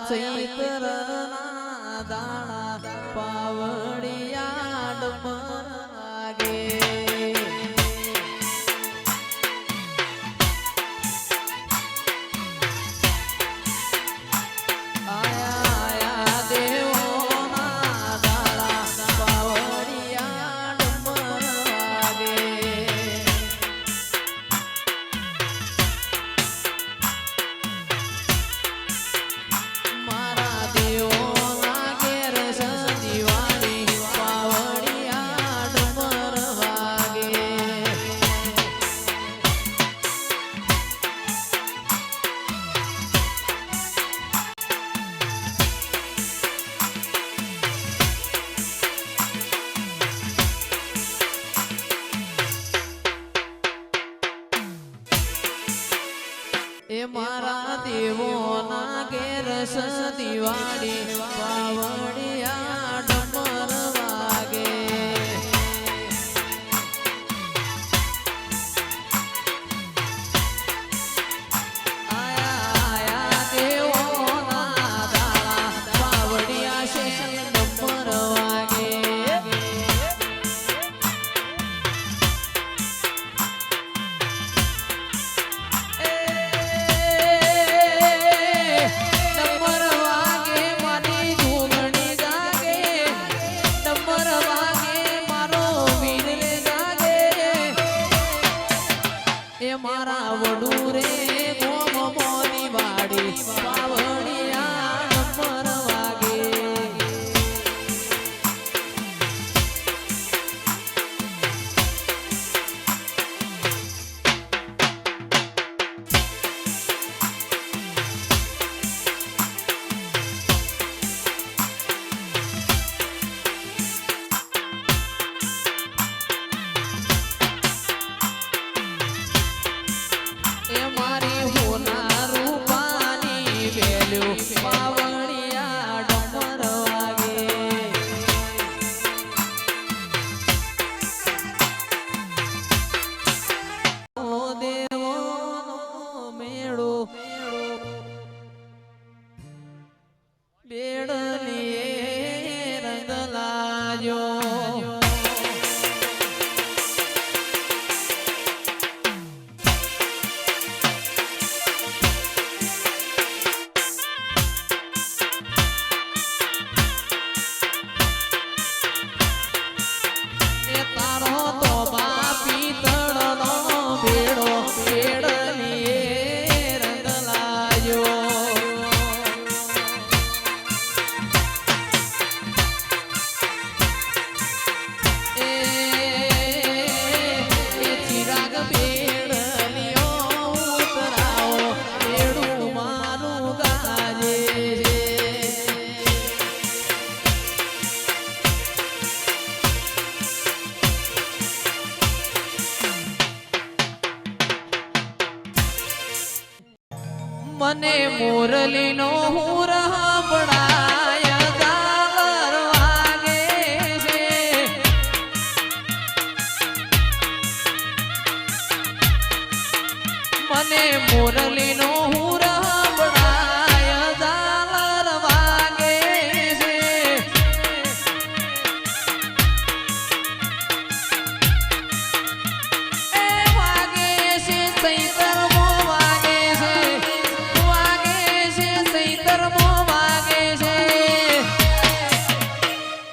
ચૈતરના દાણા પાવડિયા ડમર વાગે એ મારા દેવોના ઘેર દિવાળી પાવડિયા ડમર વાગે આયા આયા દેવોના દાળા પાવડિયા છે ડમર વાગે મારા વડું રે ગોમ મોની વાડી પાવડિયા ડમર વાગે પાવડિયા ડમર વાગે ઓ દેવોનો મેળો બેડલીએ રંગ લાગ્યો મને મોરલીનો હુર સાંભળાય ઝાલર વાગે છે મને મોરલીનો હુર સાંભળાય ઝાલર વાગે છે એ વાગે છે ચૈતરમો વાગે છે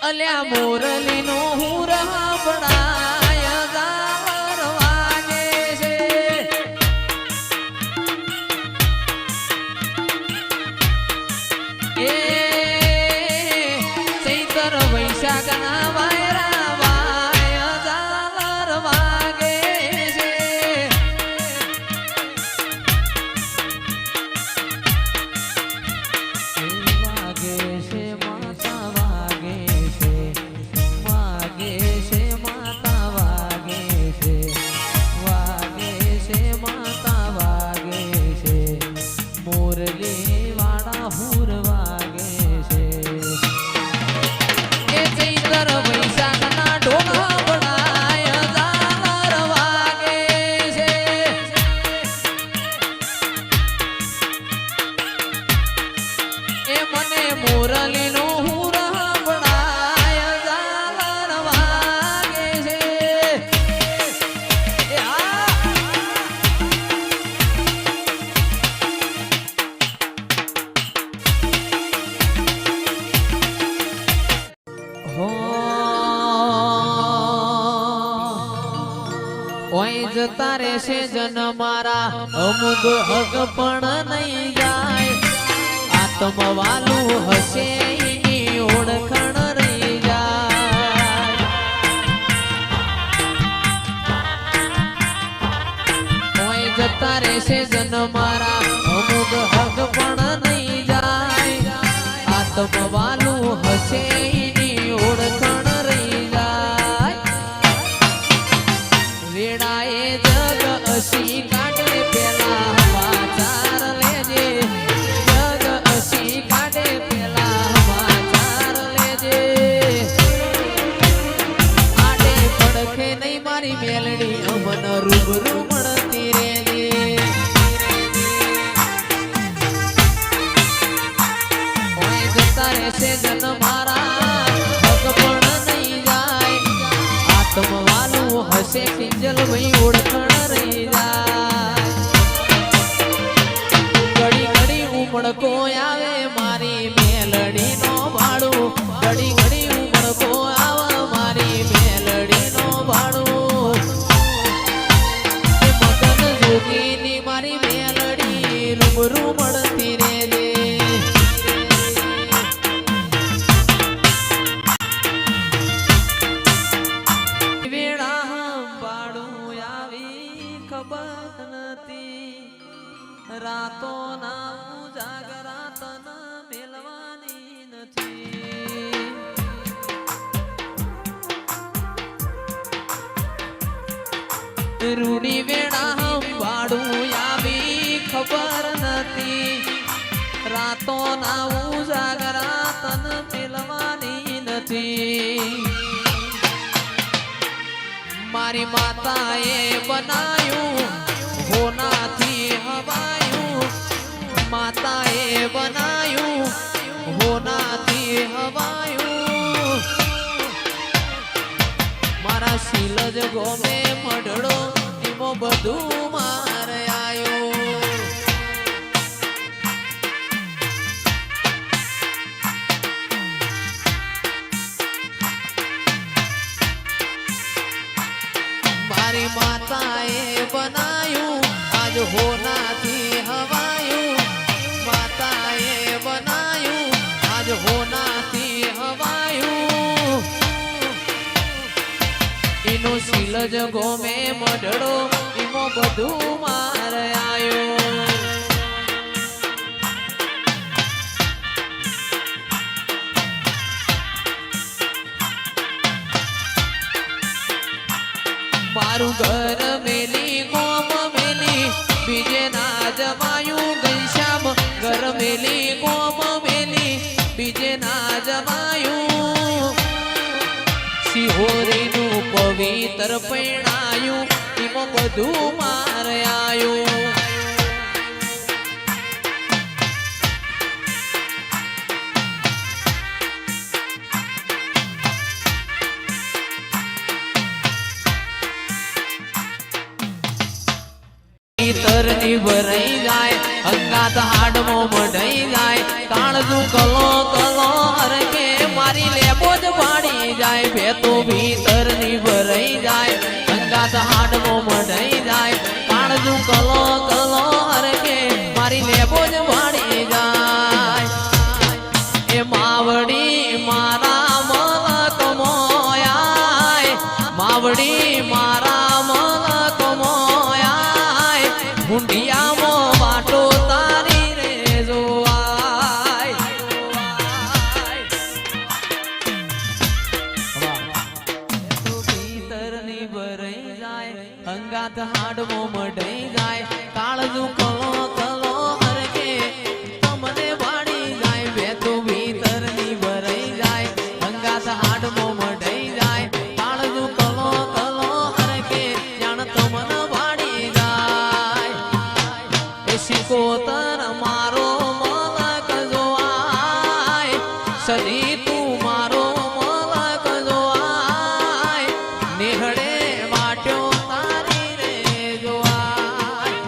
અલ્યા મોરલીનો હુર સાંભળાય ઝાલર વાગે છે એ ચૈતર વૈશાખના વાયરા વાય ઝાલર વાગે છે વાગે છે માતા વાગે મુરલીનો હુર સંભળાય ઝાલર વાગે છે એ આ હો ઓય જતા રહેશે જન મારા અમુક હક પણ નહીં જાય આત્મવાલું હશે એની ઓળખાણ રહી જાય ઓય જતા રહેશે જન મારા અમુક હક પણ નહીં જાય આત્મવાલું હશે એની ઓળખાણ રહી જાય વેડાએ જગ અસી કાઢે પેલા સમાચાર લેજે જગ અસી કાઢે પેલા સમાચાર લેજે આડે પડખે નહીં મારી મેલડી અમન રૂબરૂ મળતી રેજે ઓય જતા રહેશે જન મારા હક પણ નહીં જાય આત્મવાલું હશે કિંજલ ભાઈ ઓળખાણ રહી જાય ઘડી ઘડી ઉમળકો આવે મારી મેલડી નો ભાડું ઘડી ઘડી ઉમળકો આવે મારી મેલડી નો ભાડું મગન જોગીની મારી મેલડી રૂબરૂ મળતી રેજે રાતો ના ઉજાગરા તન મેલવાની નથી રૂડી વેળા સંભાળું આવી ખબર નથી રાતો ના ઉજાગરા તન મેલવાની નથી મારી માતાએ બનાયું હોનાથી હવાયું માતાએ બનાયું હોનાથી હવાયું મારા શીલજ ગોમે મઢડો એમાં બધું મારે આયો મારી માતાએ બનાયું આજ હોનાથી હવાયું માતાએ બનાયું આજ હોનાથી હવાયું એનો શીલજ ગોમે મઢડો એમાં બધું મારે આયો મારું ઘર મેલી ગોમ મેલી બીજે ના જમાયું ઘનશ્યામ ઘર મેલી ગોમ મેલી બીજે ના જમાયું સિહોરીનું પવિત્ર પૈણાયું એમાં બધું મારે આયું તરની ભરાઈ જાય અંગાત હાડમો મઢાઈ જાય કાળજું કલો કલો હરકે મારી લેબો જ પાડી જાય ભેતો ભીતરની ભરાઈ જાય અંગાત હાડમો મઢાઈ જાય કાળજું કલો કલો હરકે મારી લેબો જ પાડી જાય એ માવડી મારા મલક મોયાય માવડી મારા મલક મોયાય હુંડિયામાં વાટો તારી રે જોવાય ભીતરની ભરાઈ જાય અંગાત હાડમો મઢાઈ જાય સદી તું મારો મલક જોવાય નિહળે વાટ્યો તારી રે જોવાય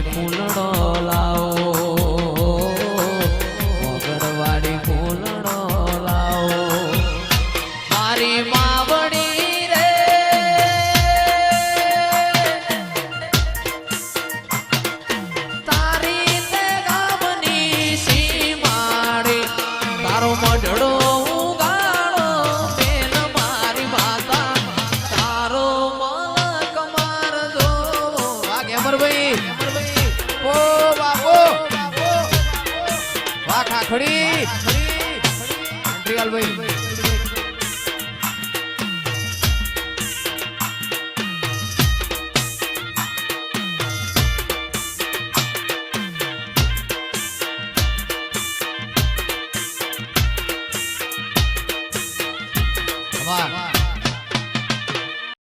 ફૂલડો લાવો વગડવાડી ફૂલડો લાવો મારી માવડી રે તારી તે ગામની સીમાડી તારો મઢડો ઉગાડો બેન મારી માતા તારો મલક મારજો વાગે અમરભાઈ ઓ બાપો વાહ ખાખડી અંટ્રીવાલ ભાઈ વાહ